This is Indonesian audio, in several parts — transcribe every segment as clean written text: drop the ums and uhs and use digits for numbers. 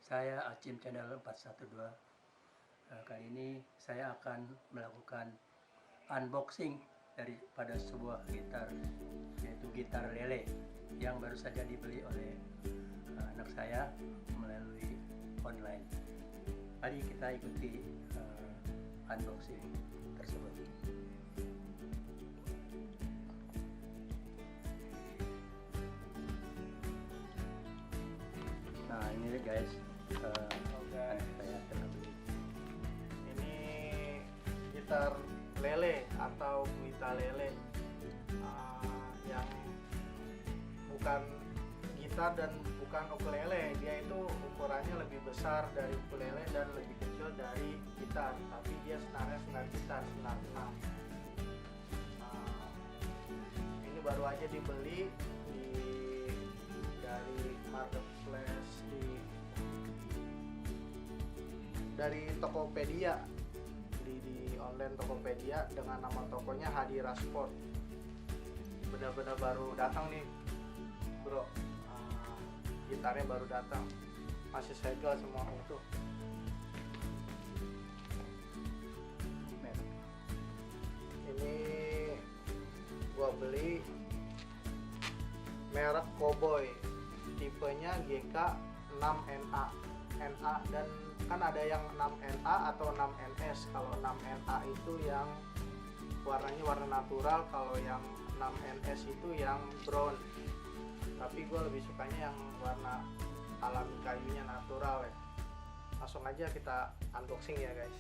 Saya Acim Channel 412. Kali ini saya akan melakukan unboxing daripada sebuah gitar, yaitu gitar lele yang baru saja dibeli oleh anak saya melalui online. Mari kita ikuti unboxing tersebut. Nah, ini guys, saya telah beli. Ini gitar lele atau guitar lele, yang bukan gitar dan bukan ukulele. Dia itu ukurannya lebih besar dari ukulele dan lebih kecil dari gitar, tapi dia senarnya senar gitar, senar 6. Ini baru aja dibeli dari marketplace dari Tokopedia, di online Tokopedia dengan nama tokonya Hadira Sport. Benar-benar baru datang nih bro, gitarnya baru datang, masih segel semua utuh. Ini gua beli merek Cowboy, tipenya GK 6NA. Dan kan ada yang 6NA atau 6NS. Kalau 6NA itu yang warnanya warna natural, kalau yang 6NS itu yang brown. Tapi gue lebih sukanya yang warna alami kayunya natural ya. Langsung aja kita unboxing ya guys.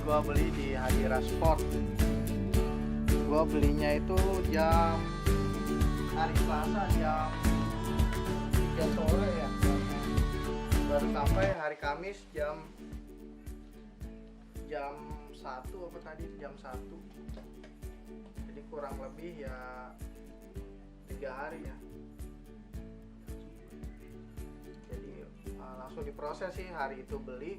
Gua beli di Hadira Sport. Gua belinya itu jam hari Selasa jam 3 sore ya. Baru sampai hari Kamis jam 1 apa tadi, jam 1. Jadi kurang lebih ya 3 hari ya. Jadi langsung diproses sih, hari itu beli,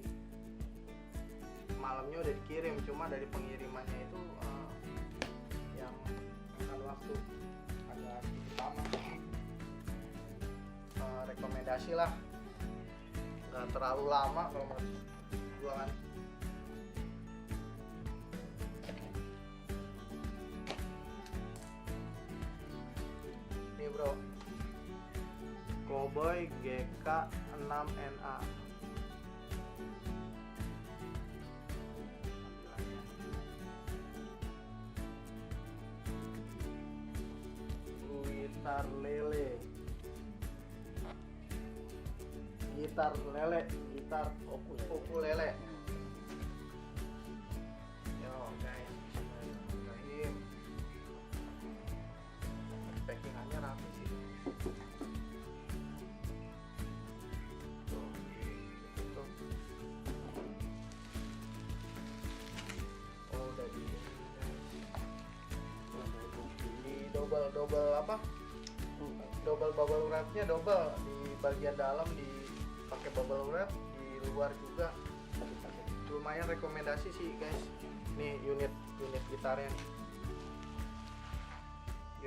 malamnya udah dikirim. Cuma dari pengirimannya itu yang makan waktu agak sedikit lama. Rekomendasi lah, nggak terlalu lama kalau menurut gua kan. Nih bro, Cowboy GK 6NA. Gitar lele, gitar ukulele. Yo guys, bismillahirrahmanirrahim. Packingannya rapi sih. Tuh. Oh, udah di double apa? Double bubble wrapnya, double di bagian dalam dipakai bubble wrap, di luar juga. Lumayan rekomendasi sih guys. Nih unit gitarnya nih.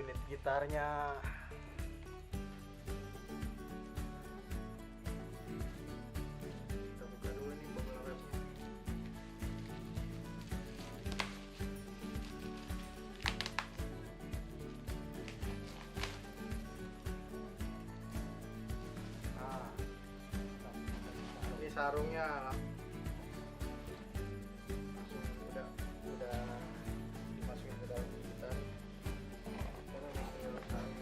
Unit gitarnya kita buka dulu nih bubble wrapnya. sarungnya langsung udah dimasukin ke dalam gitar. Terus ini sarung.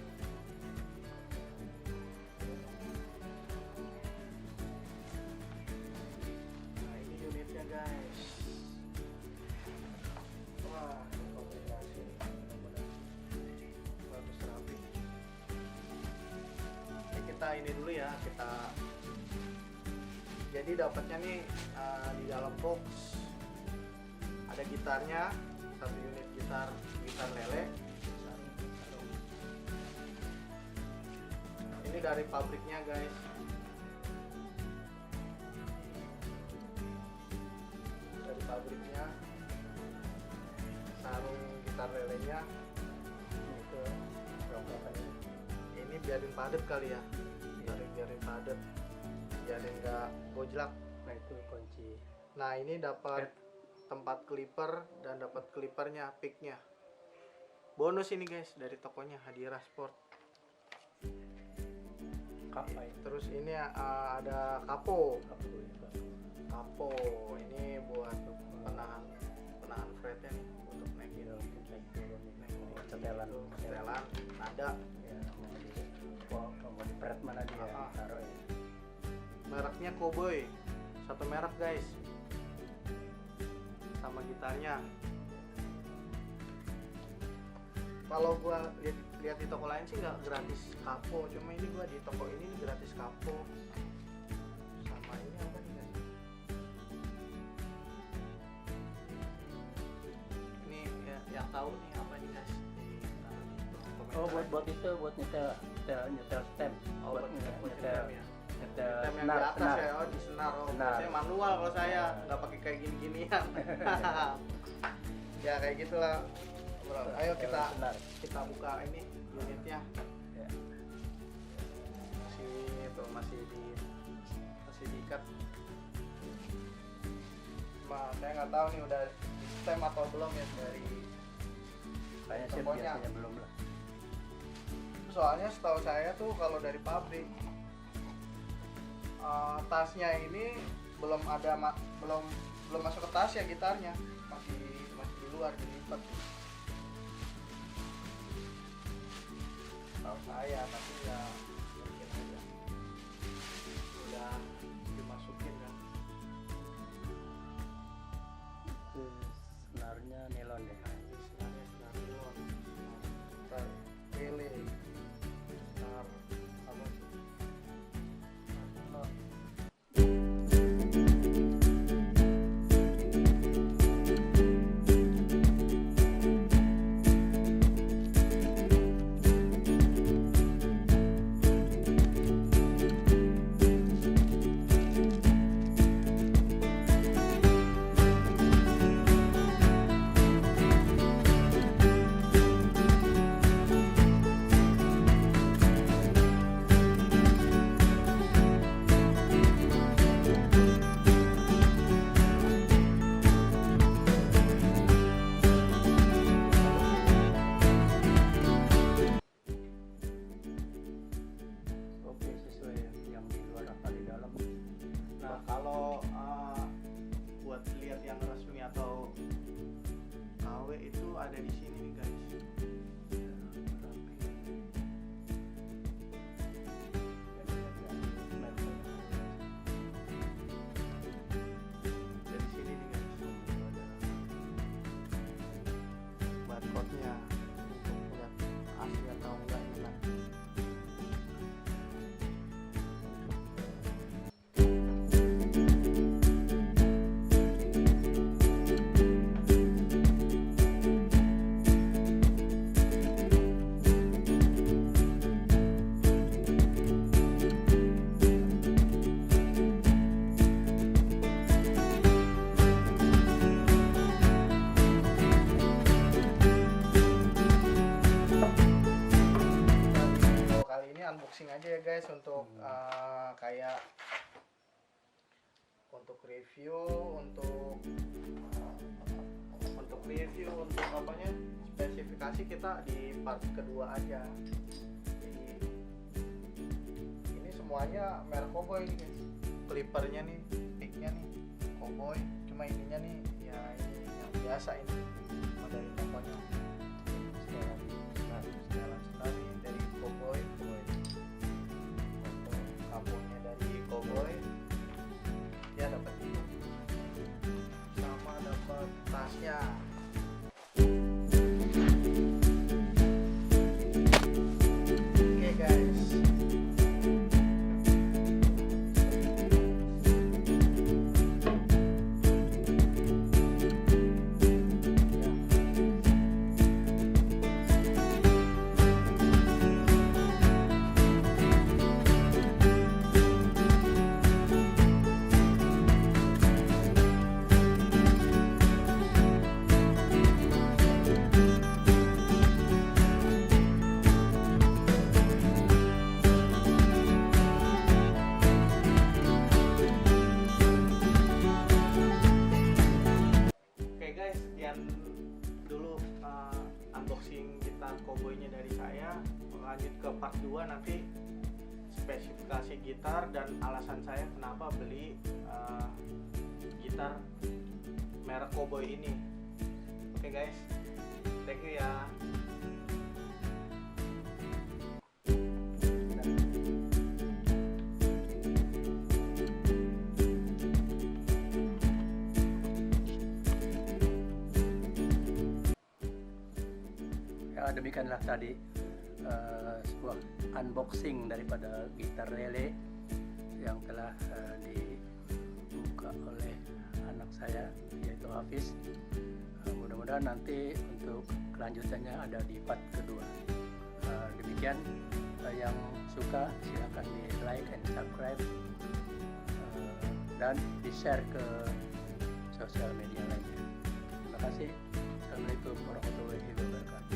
Nah ini unitnya guys. Wah kombinasi benar-benar bagus rapi. Ini kita ini dulu ya, kita jadi dapatnya nih di dalam box ada gitarnya, satu unit gitar lele. Ini dari pabriknya guys. Dari pabriknya sarung gitar lelenya itu ini biarin padat kali ya, biarin padat, biarin nggak gojlak. Nah itu kunci. Nah ini dapat tempat clipper dan dapat clippernya, picknya. Bonus ini guys dari tokonya Hadira Sport. Apa itu? Terus ini ada kapo. Kapo. Kapo ini buat penahan fretnya nih, untuk naikin Naik turun. Setelan. nada. Ya, mau di fret mana dia taruh ya. Mereknya Cowboy, satu merek guys, sama gitarnya. Kalau gua lihat di toko lain sih nggak gratis kapo, cuma ini gua di toko ini gratis kapo. Sama ini apa nih guys? Ini ya, yang tahu nih apa nih guys? Oh buat itu buat nyetel stem. Oh, buat nyetel ya. nyetel Tem yang di atas ya, oh di senar. Oh, saya manual kalau saya nggak pakai kayak gini-ginian. Ya kayak gitulah bro. Ayo kita buka ini unitnya. Ya. Masih diikat. Saya nggak tahu nih udah di stem atau belum ya dari Kayaknya sih tokonya. biasanya belum lah. Soalnya setahu saya tuh kalau dari pabrik tasnya ini belum masuk ke tas ya, gitarnya masih di luar, dilipat. Tahu saya, tapi ya mungkin aja udah dimasukin kan. Itu senarnya nilon ya. Ini sebenarnya senar nilon, senar tele, senar apa sih? Senar nilon. Oke, sesuai yang di luar apa di dalam. Nah kalau buat lihat yang resmi atau KW itu ada di sini nih guys. Dari sini nih guys. Barcode-nya untuk lihat asli atau enggaknya lah. Kali ini unboxing aja ya guys, untuk kayak untuk review, untuk apanya, spesifikasi kita di part kedua aja. Jadi ini semuanya merek Cowboy ini guys. clippernya nih, picknya nih cowboy, cuma ininya nih ya ini yang biasa ini dari tokonya setelan sekali dari cowboy, lampunya dari cowboy ya, dapat itu sama dapat tasnya. Oke guys, sekian dulu unboxing gitar cowboynya dari saya. Lanjut ke part 2 nanti, spesifikasi gitar dan alasan saya kenapa beli gitar merek cowboy ini. Oke guys, thank you ya. Ya, demikianlah tadi sebuah unboxing daripada gitar lele yang telah dibuka oleh anak saya, yaitu Hafiz. Mudah-mudahan nanti untuk kelanjutannya ada di part kedua. Demikian, yang suka silakan di like and subscribe, dan di share ke sosial media lainnya. Terima kasih. Assalamualaikum warahmatullahi wabarakatuh.